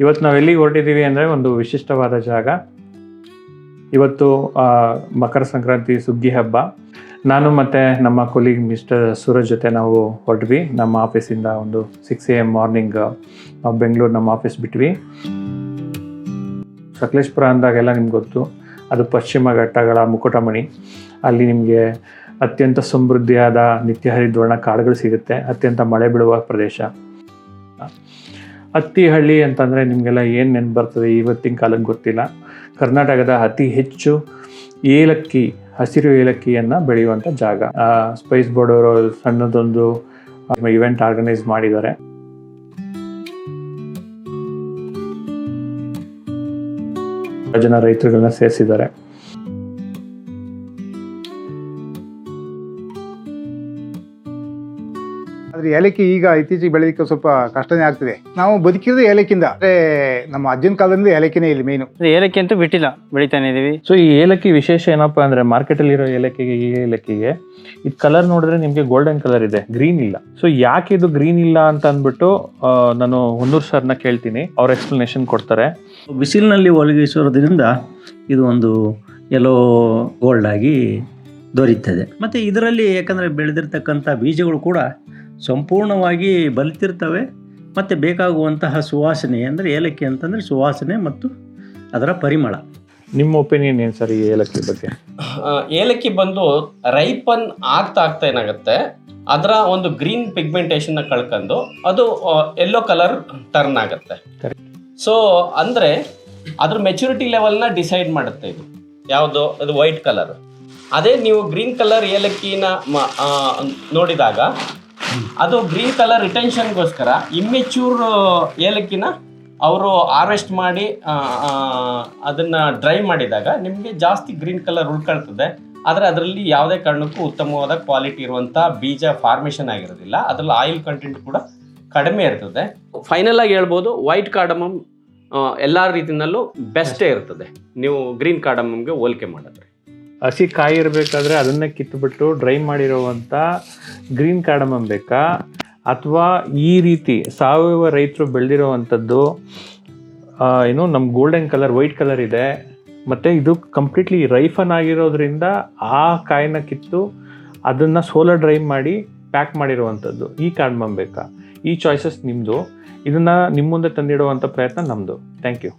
ಇವತ್ತು ನಾವು ಎಲ್ಲಿಗೆ ಹೊರಟಿದ್ದೀವಿ ಅಂದರೆ ಒಂದು ವಿಶಿಷ್ಟವಾದ ಜಾಗ. ಇವತ್ತು ಮಕರ ಸಂಕ್ರಾಂತಿ ಸುಗ್ಗಿ ಹಬ್ಬ. ನಾನು ಮತ್ತು ನಮ್ಮ ಕೊಲೀಗ್ ಮಿಸ್ಟರ್ ಸೂರಜ್ ಜೊತೆ ನಾವು ಹೊರಟ್ವಿ. ನಮ್ಮ ಆಫೀಸಿಂದ ಒಂದು 6 AM ಮಾರ್ನಿಂಗ್ ನಾವು ಬೆಂಗಳೂರು ನಮ್ಮ ಆಫೀಸ್ ಬಿಟ್ವಿ. ಸಕಲೇಶಪುರ ಅಂದಾಗೆಲ್ಲ ನಿಮ್ಗೆ ಗೊತ್ತು, ಅದು ಪಶ್ಚಿಮ ಘಟ್ಟಗಳ ಮುಕುಟಮಣಿ. ಅಲ್ಲಿ ನಿಮಗೆ ಅತ್ಯಂತ ಸಮೃದ್ಧಿಯಾದ ನಿತ್ಯ ಹರಿದ್ವರ್ಣ ಕಾಡುಗಳು ಸಿಗುತ್ತೆ. ಅತ್ಯಂತ ಮಳೆ ಬೀಳುವ ಪ್ರದೇಶ. ಹತ್ತಿಹಳ್ಳಿ ಅಂತಂದರೆ ನಿಮಗೆಲ್ಲ ಏನು ನೆನಪು ಬರ್ತದೆ ಇವತ್ತಿನ ಕಾಲಕ್ಕೆ ಗೊತ್ತಿಲ್ಲ. ಕರ್ನಾಟಕದ ಅತಿ ಹೆಚ್ಚು ಏಲಕ್ಕಿ, ಹಸಿರು ಏಲಕ್ಕಿಯನ್ನು ಬೆಳೆಯುವಂಥ ಜಾಗ. ಸ್ಪೈಸ್ ಬೋರ್ಡ್ ಅವರು ಸಣ್ಣದೊಂದು ಇವೆಂಟ್ ಆರ್ಗನೈಸ್ ಮಾಡಿದ್ದಾರೆ. ಜನ ರೈತರುಗಳನ್ನ ಸೇರಿಸಿದ್ದಾರೆ. ಆದರೆ ಏಲಕ್ಕಿ ಈಗ ಇತ್ತೀಚೆಗೆ ಬೆಳೆಯೋಕ್ಕೆ ಸ್ವಲ್ಪ ಕಷ್ಟನೇ ಆಗ್ತಿದೆ. ನಾವು ಬದುಕಿರೋದು ಏಲಕ್ಕಿಂದ. ಅಂದರೆ ನಮ್ಮ ಅಜ್ಜನ ಕಾಲದಿಂದ ಏಲಕ್ಕಿನೇ ಇಲ್ಲಿ ಮೇನು. ಏಲಕ್ಕಿ ಅಂತೂ ಬಿಟ್ಟಿಲ್ಲ, ಬೆಳಿತಾನೆ ಇದೀವಿ. ಸೊ ಈ ಏಲಕ್ಕಿ ವಿಶೇಷ ಏನಪ್ಪಾ ಅಂದರೆ ಮಾರ್ಕೆಟಲ್ಲಿರೋ ಏಲಕ್ಕಿಗೆ ಈ ಏಲಕ್ಕಿಗೆ ಇದು ಕಲರ್ ನೋಡಿದ್ರೆ ನಿಮಗೆ ಗೋಲ್ಡನ್ ಕಲರ್ ಇದೆ, ಗ್ರೀನ್ ಇಲ್ಲ. ಸೊ ಯಾಕೆ ಇದು ಗ್ರೀನ್ ಇಲ್ಲ ಅಂತ ಅಂದ್ಬಿಟ್ಟು ನಾನು ಹೊನ್ನೂರು ಸರ್ನ ಕೇಳ್ತೀನಿ, ಅವ್ರ ಎಕ್ಸ್ಪ್ಲನೇಷನ್ ಕೊಡ್ತಾರೆ. ಬಿಸಿಲಿನಲ್ಲಿ ಒಣಗಿಸೋದ್ರಿಂದ ಇದು ಒಂದು ಯೆಲ್ಲೋ ಗೋಲ್ಡ್ ಆಗಿ ದೊರೀತದೆ. ಮತ್ತು ಇದರಲ್ಲಿ ಯಾಕಂದರೆ ಬೆಳೆದಿರ್ತಕ್ಕಂಥ ಬೀಜಗಳು ಕೂಡ ಸಂಪೂರ್ಣವಾಗಿ ಬಲಿತಿರ್ತವೆ. ಮತ್ತು ಬೇಕಾಗುವಂತಹ ಸುವಾಸನೆ ಅಂದರೆ ಏಲಕ್ಕಿ ಅಂತಂದರೆ ಸುವಾಸನೆ ಮತ್ತು ಅದರ ಪರಿಮಳ. ನಿಮ್ಮ ಒಪಿನಿಯನ್ ಏನು ಸರ್ ಈ ಏಲಕ್ಕಿ ಬಗ್ಗೆ? ಏಲಕ್ಕಿ ಬಂದು ರೈಪನ್ ಆಗ್ತಾ ಏನಾಗುತ್ತೆ, ಅದರ ಒಂದು ಗ್ರೀನ್ ಪಿಗ್ಮೆಂಟೇಷನ್ನ ಕಳ್ಕೊಂಡು ಅದು ಯೆಲ್ಲೋ ಕಲರ್ ಟರ್ನ್ ಆಗುತ್ತೆ. ಸೊ ಅಂದರೆ ಅದ್ರ ಮೆಚುರಿಟಿ ಲೆವೆಲ್ನ ಡಿಸೈಡ್ ಮಾಡುತ್ತೆ ಇದು ಯಾವುದು, ಅದು ವೈಟ್ ಕಲರ್. ಅದೇ ನೀವು ಗ್ರೀನ್ ಕಲರ್ ಏಲಕ್ಕಿನ ನೋಡಿದಾಗ ಅದು ಗ್ರೀನ್ ಕಲರ್ ರಿಟೆನ್ಷನ್ಗೋಸ್ಕರ ಇಮ್ಮೆಚ್ಯೂರ್ ಏಲಕ್ಕಿನ ಅವರು ಹಾರ್ವೆಸ್ಟ್ ಮಾಡಿ ಅದನ್ನು ಡ್ರೈ ಮಾಡಿದಾಗ ನಿಮಗೆ ಜಾಸ್ತಿ ಗ್ರೀನ್ ಕಲರ್ ಉಳ್ಕೊಳ್ತದೆ. ಆದರೆ ಅದರಲ್ಲಿ ಯಾವುದೇ ಕಾರಣಕ್ಕೂ ಉತ್ತಮವಾದ ಕ್ವಾಲಿಟಿ ಇರುವಂಥ ಬೀಜ ಫಾರ್ಮೇಷನ್ ಆಗಿರೋದಿಲ್ಲ. ಅದರಲ್ಲಿ ಆಯಿಲ್ ಕಂಟೆಂಟ್ ಕೂಡ ಕಡಿಮೆ ಇರ್ತದೆ. ಫೈನಲ್ ಆಗಿ ಹೇಳ್ಬೋದು, ವೈಟ್ ಕಾರ್ಡಮಮ್ ಎಲ್ಲ ರೀತಿಯಲ್ಲೂ ಬೆಸ್ಟೇ ಇರ್ತದೆ ನೀವು ಗ್ರೀನ್ ಕಾರ್ಡಮಮ್ಗೆ ಹೋಲಿಕೆ ಮಾಡಿದ್ರೆ. ಹಸಿ ಕಾಯಿ ಇರಬೇಕಾದ್ರೆ ಅದನ್ನೇ ಕಿತ್ತುಬಿಟ್ಟು ಡ್ರೈ ಮಾಡಿರುವಂಥ ಗ್ರೀನ್ ಕಾರ್ಡಮಮ್ ಬೇಕಾ, ಅಥವಾ ಈ ರೀತಿ ಸಾವಯವ ರೈತರು ಬೆಳೆದಿರುವಂಥದ್ದು ಏನು ನಮ್ಮ ಗೋಲ್ಡನ್ ಕಲರ್ ವೈಟ್ ಕಲರ್ ಇದೆ, ಮತ್ತು ಇದು ಕಂಪ್ಲೀಟ್ಲಿ ರೈಫನ್ ಆಗಿರೋದ್ರಿಂದ ಆ ಕಾಯಿನ ಕಿತ್ತು ಅದನ್ನು ಸೋಲರ್ ಡ್ರೈ ಮಾಡಿ ಪ್ಯಾಕ್ ಮಾಡಿರುವಂಥದ್ದು, ಈ ಕಾರ್ಡಮಮ್ ಬೇಕಾ? ಈ ಚಾಯ್ಸಸ್ ನಿಮ್ಮದು. ಇದನ್ನು ನಿಮ್ಮ ಮುಂದೆ ತಂದಿಡುವಂಥ ಪ್ರಯತ್ನ ನಮ್ಮದು. Thank you.